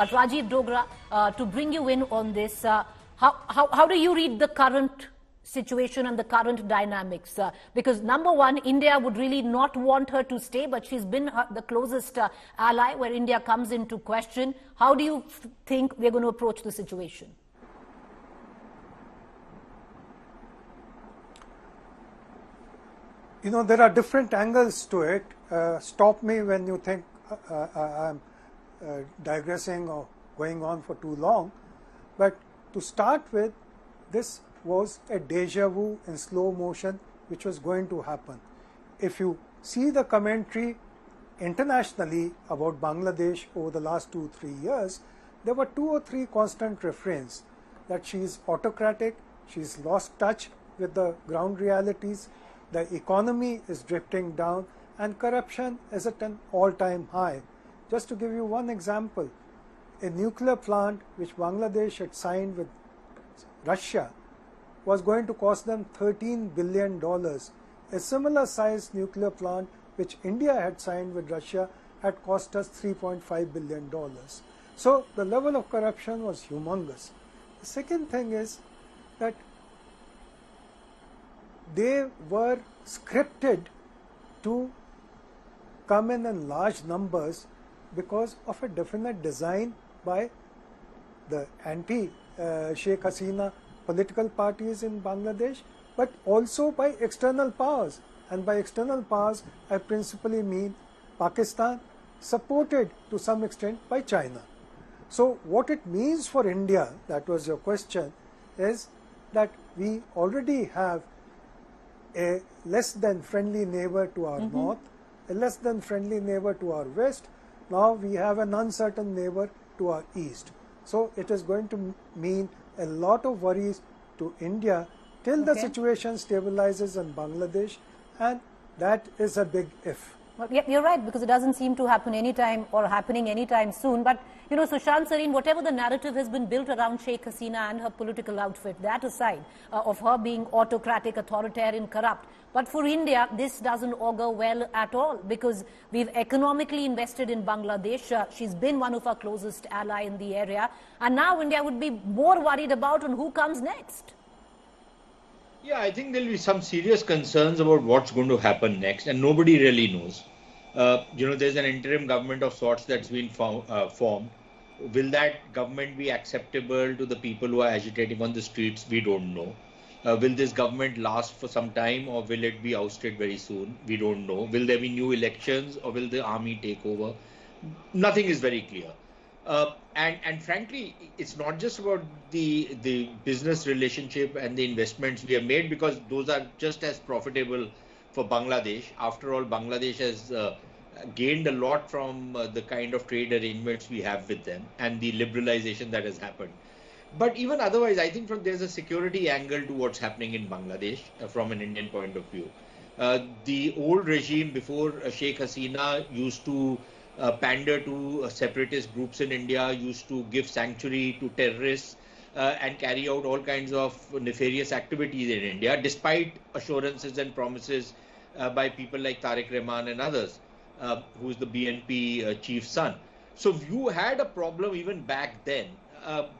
But Rajiv Dogra, to bring you in on this, how do you read the current situation and the current dynamics? Because number one, India would really not want her to stay, but she's been the closest ally where India comes into question. How do you think we're going to approach the situation? You know, there are different angles to it. Stop me when you think I'm digressing or going on for too long. But to start with, this was a deja vu in slow motion which was going to happen. If you see the commentary internationally about Bangladesh over the last 2-3 years, there were 2 or 3 constant refrains that she is autocratic, she's lost touch with the ground realities, the economy is drifting down, and corruption is at an all-time high. Just to give you one example, a nuclear plant which Bangladesh had signed with Russia was going to cost them $13 billion. A similar sized nuclear plant which India had signed with Russia had cost us $3.5 billion. So the level of corruption was humongous. The second thing is that they were scripted to come in large numbers because of a definite design by the anti-Sheikh Hasina political parties in Bangladesh, but also by external powers. And by external powers, I principally mean Pakistan, supported to some extent by China. So what it means for India, that was your question, is that we already have a less than friendly neighbor to our north, a less than friendly neighbor to our west. Now we have an uncertain neighbor to our east. So it is going to mean a lot of worries to India till the situation stabilizes in Bangladesh, and that is a big if. Well, yeah, you're right, because it doesn't seem to happen anytime or happening anytime soon. But, you know, Sushant Sareen, whatever the narrative has been built around Sheikh Hasina and her political outfit, that aside, of her being autocratic, authoritarian, corrupt. But for India, this doesn't augur well at all, because we've economically invested in Bangladesh. She's been one of our closest ally in the area. And now India would be more worried about on who comes next. Yeah, I think there'll be some serious concerns about what's going to happen next, and nobody really knows. You know, there's an interim government of sorts that's been formed. Will that government be acceptable to the people who are agitating on the streets? We don't know. Will this government last for some time, or will it be ousted very soon? We don't know. Will there be new elections, or will the army take over? Nothing is very clear. And frankly, it's not just about the business relationship and the investments we have made, because those are just as profitable for Bangladesh. After all, Bangladesh has gained a lot from the kind of trade arrangements we have with them and the liberalization that has happened. But even otherwise, I think there's a security angle to what's happening in Bangladesh from an Indian point of view. The old regime before Sheikh Hasina used to pander to separatist groups in India, used to give sanctuary to terrorists and carry out all kinds of nefarious activities in India, despite assurances and promises by people like Tariq Rahman and others, who's the BNP chief's son. So you had a problem even back then.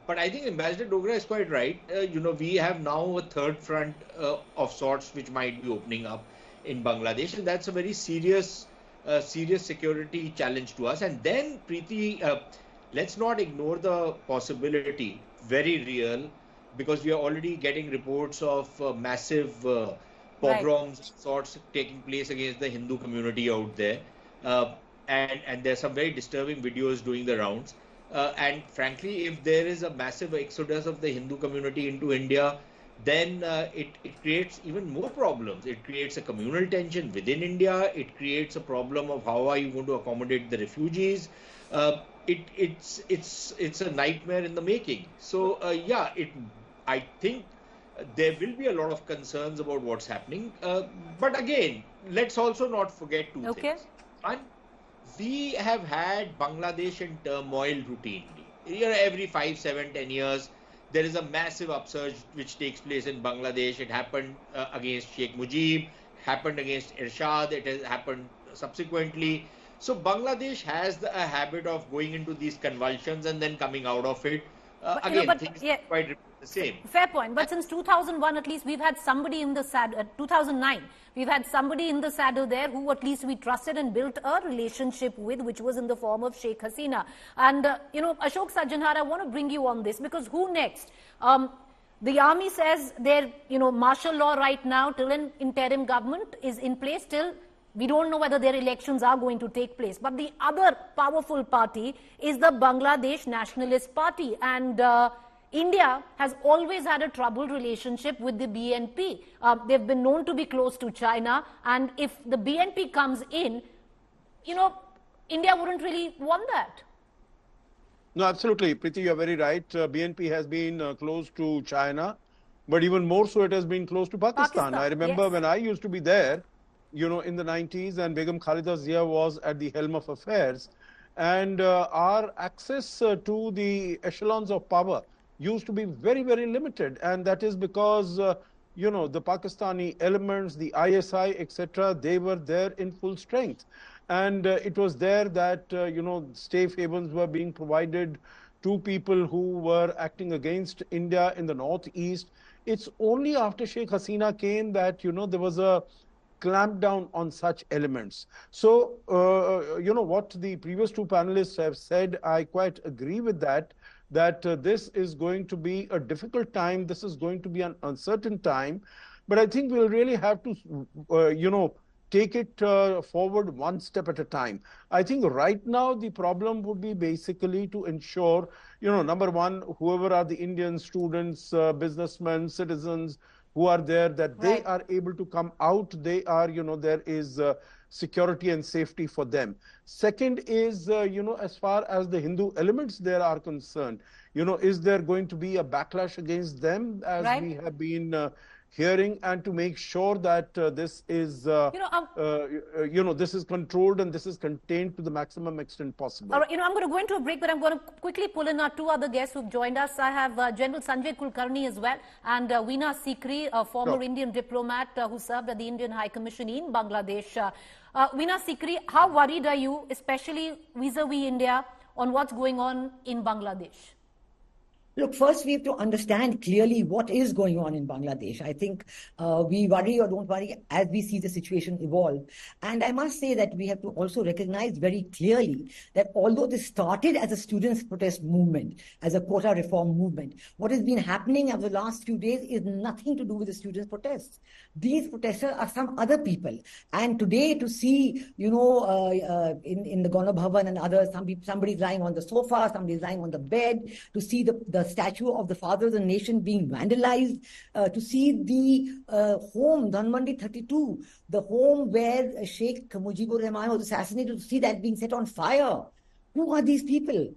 But I think Ambassador Dogra is quite right. You know, we have now a third front of sorts which might be opening up in Bangladesh, and that's a very serious security challenge to us. And then, Preeti, let's not ignore the possibility, very real, because we are already getting reports of massive pogroms sorts taking place against the Hindu community out there. And there's some very disturbing videos doing the rounds. And frankly, if there is a massive exodus of the Hindu community into India, then it creates even more problems. It creates a communal tension within India. It creates a problem of how are you going to accommodate the refugees. It's a nightmare in the making. So I think there will be a lot of concerns about what's happening. But again, let's also not forget two things. One, we have had Bangladesh in turmoil routinely. You know, every 5, 7, 10 years, there is a massive upsurge which takes place in Bangladesh. It happened against Sheikh Mujib, happened against Irshad, it has happened subsequently. So Bangladesh has a habit of going into these convulsions and then coming out of it. Again, things quite remain the same. Fair point. But since 2001, at least, we've had somebody in the saddle. 2009, we've had somebody in the saddle there who at least we trusted and built a relationship with, which was in the form of Sheikh Hasina. And, Ashok Sajjanhar, I want to bring you on this, because who next? The army says they're, martial law right now till an interim government is in place, till we don't know whether their elections are going to take place. But the other powerful party is the Bangladesh Nationalist Party. And India has always had a troubled relationship with the BNP. They've been known to be close to China. And if the BNP comes in, India wouldn't really want that. No, absolutely. Preeti, you're very right. BNP has been close to China, but even more so it has been close to Pakistan. I remember when I used to be there, in the 90s, and Begum Khalida Zia was at the helm of affairs. And our access to the echelons of power used to be very, very limited. And that is because, the Pakistani elements, the ISI, etc., they were there in full strength. And it was there that, safe havens were being provided to people who were acting against India in the northeast. It's only after Sheikh Hasina came that, there was a clamp down on such elements. So, what the previous two panelists have said, I quite agree with that this is going to be a difficult time. This is going to be an uncertain time. But I think we'll really have to, take it forward one step at a time. I think right now the problem would be basically to ensure, number one, whoever are the Indian students, businessmen, citizens, who are there, that they are able to come out. They are, there is security and safety for them. Second is, as far as the Hindu elements there are concerned, is there going to be a backlash against them, as we have been hearing, and to make sure that this is, this is controlled and this is contained to the maximum extent possible. All right, I'm going to go into a break, but I'm going to quickly pull in our two other guests who've joined us. I have General Sanjay Kulkarni as well, and Veena Sikri, a former Indian diplomat who served at the Indian High Commission in Bangladesh. Veena Sikri, how worried are you, especially vis-a-vis India, on what's going on in Bangladesh? Look, first we have to understand clearly what is going on in Bangladesh. I think we worry or don't worry as we see the situation evolve. And I must say that we have to also recognize very clearly that although this started as a students' protest movement, as a quota reform movement, what has been happening over the last few days is nothing to do with the students' protests. These protesters are some other people. And today to see, in the Gana Bhavan and others, somebody's lying on the sofa, somebody's lying on the bed, to see the statue of the father of the nation being vandalized, to see the home, Dhanmandi 32, the home where Sheikh Mujibur Rahman was assassinated, to see that being set on fire. Who are these people?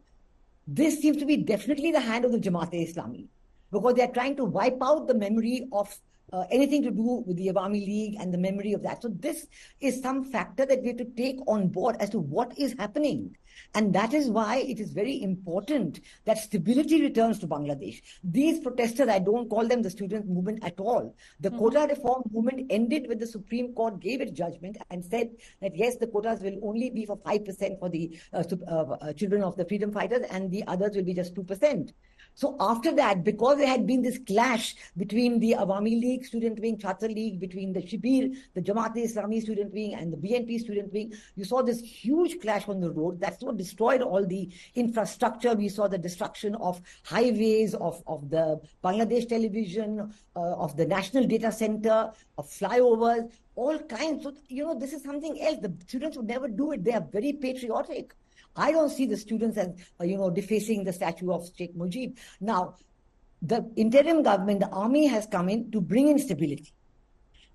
This seems to be definitely the hand of the Jamaat-e-Islami, because they are trying to wipe out the memory of anything to do with the Awami League and the memory of that. So this is some factor that we have to take on board as to what is happening. And that is why it is very important that stability returns to Bangladesh. These protesters, I don't call them the student movement at all. The quota reform movement ended when the Supreme Court gave its judgment and said that yes, the quotas will only be for 5% for the children of the freedom fighters, and the others will be just 2%. So after that, because there had been this clash between the Awami League student wing, Chhatra League, between the Shibir, the Jamaat-e-Islami student wing, and the BNP student wing, you saw this huge clash on the road. That's what destroyed all the infrastructure. We saw the destruction of highways, of the Bangladesh television, of the national data center, of flyovers, all kinds. So, this is something else. The students would never do it. They are very patriotic. I don't see the students as, defacing the statue of Sheikh Mujib. Now, the interim government, the army has come in to bring in stability.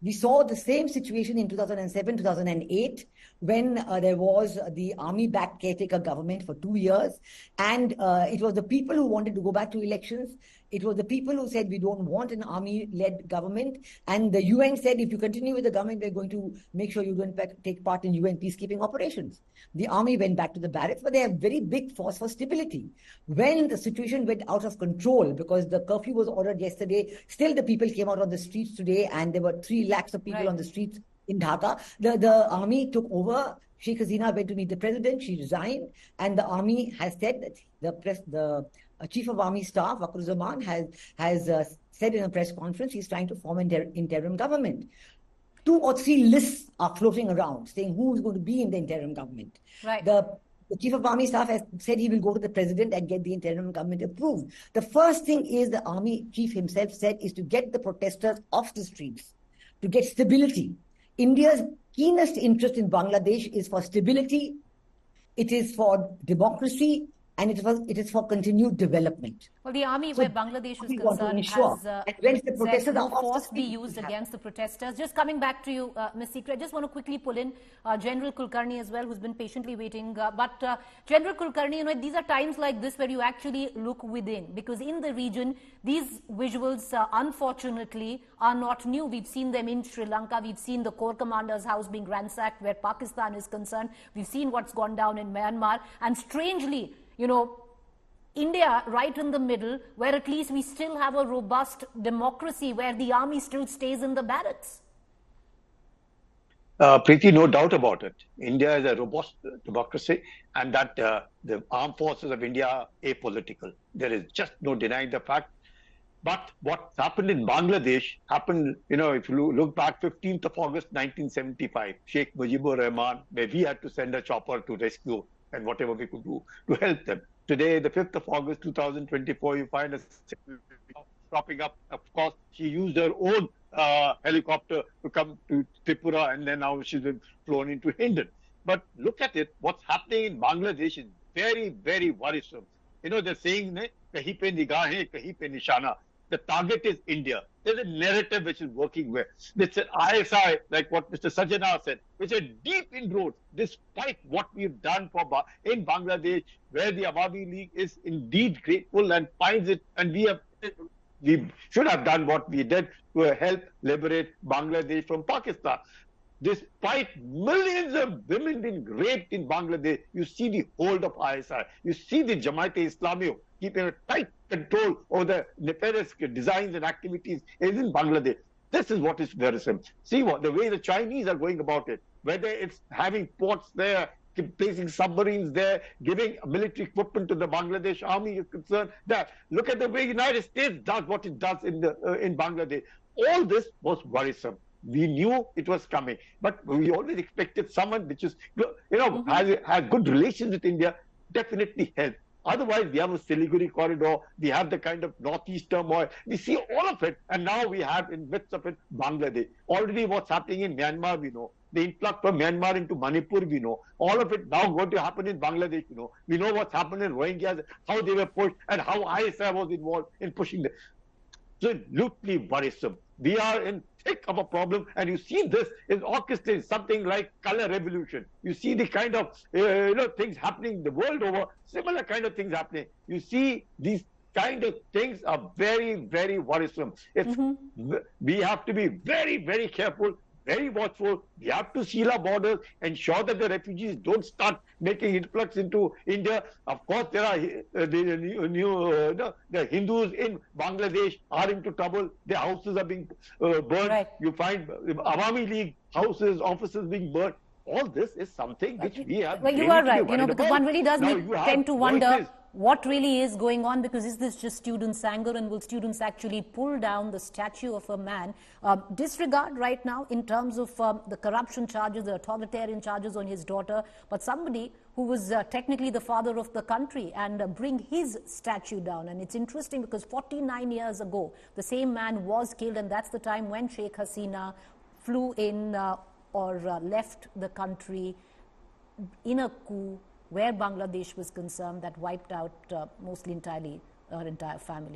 We saw the same situation in 2007, 2008, when there was the army-backed caretaker government for 2 years. And it was the people who wanted to go back to elections. It was the people who said, we don't want an army-led government. And the UN said, if you continue with the government, we're going to make sure you don't take part in UN peacekeeping operations. The army went back to the barracks, but they have very big force for stability. When the situation went out of control, because the curfew was ordered yesterday, still the people came out on the streets today, and there were 3 lakhs of people on the streets in Dhaka. The army took over. Sheikh Hasina went to meet the president. She resigned, and the army has said that the chief of army staff, Waqar-e-Zaman, has said in a press conference he's trying to form an interim government. 2 or 3 lists are floating around saying who is going to be in the interim government. Right. The chief of army staff has said he will go to the president and get the interim government approved. The first thing is the army chief himself said is to get the protesters off the streets, to get stability. India's keenest interest in Bangladesh is for stability, it is for democracy, and it is for continued development. Well, the army, where Bangladesh was concerned, has said no force be used against the protesters. Just coming back to you, Ms. Sikri, I just want to quickly pull in General Kulkarni as well, who's been patiently waiting. But General Kulkarni, these are times like this where you actually look within, because in the region, these visuals, unfortunately, are not new. We've seen them in Sri Lanka. We've seen the Corps Commander's house being ransacked where Pakistan is concerned. We've seen what's gone down in Myanmar. And strangely, India right in the middle, where at least we still have a robust democracy, where the army still stays in the barracks. Preeti, no doubt about it. India is a robust democracy, and that the armed forces of India are apolitical. There is just no denying the fact. But what happened in Bangladesh happened, if you look back, 15th of August 1975, Sheikh Mujibur Rahman, where we had to send a chopper to rescue and whatever we could do to help them. Today, the 5th of August 2024, you find us propping up. Of course, she used her own helicopter to come to Tripura, and then now she's been flown into Hindon. But look at it, what's happening in Bangladesh is very, very worrisome. They're saying, kahin pe nigahein, kahin pe nishana. The target is India. There's a narrative which is working well. It's an ISI, like what Mr. Sajana said, which are deep inroads, despite what we've done in Bangladesh, where the Awami League is indeed grateful and finds it, and we should have done what we did to help liberate Bangladesh from Pakistan. Despite millions of women being raped in Bangladesh, you see the hold of ISI. You see the Jamaat-e-Islami keeping a tight control over the nefarious designs and activities in Bangladesh. This is what is worrisome. See the way the Chinese are going about it, whether it's having ports there, placing submarines there, giving military equipment to the Bangladesh army is concerned. Look at the way the United States does what it does in Bangladesh. All this was worrisome. We knew it was coming, but we always expected someone which is, has good relations with India, definitely help. Otherwise, we have a Siliguri corridor, we have the kind of northeast turmoil, we see all of it, and now we have in midst of it Bangladesh. Already what's happening in Myanmar, we know. The influx from Myanmar into Manipur, we know. All of it now going to happen in Bangladesh, we know. We know what's happened in Rohingyas, how they were pushed, and how ISI was involved in pushing them. So absolutely worrisome. We are in thick of a problem, and you see this is orchestrated, something like color revolution. You see the kind of things happening the world over, similar kind of things happening. You see these kind of things are very, very worrisome. We have to be very, very careful, very watchful. We have to seal our borders, ensure that the refugees don't start making influx into India. Of course, there are the Hindus in Bangladesh are into trouble. Their houses are being burned. Right. You find Awami League houses, offices being burned. All this is something which we have. Well, you are right, because one really does tend to wonder what really is going on, because is this just students' anger, and will students actually pull down the statue of a man? Disregard right now in terms of the corruption charges, the authoritarian charges on his daughter, but somebody who was technically the father of the country, and bring his statue down. And it's interesting because 49 years ago, the same man was killed, and that's the time when Sheikh Hasina flew in or left the country in a coup where Bangladesh was concerned that wiped out mostly entirely her entire family.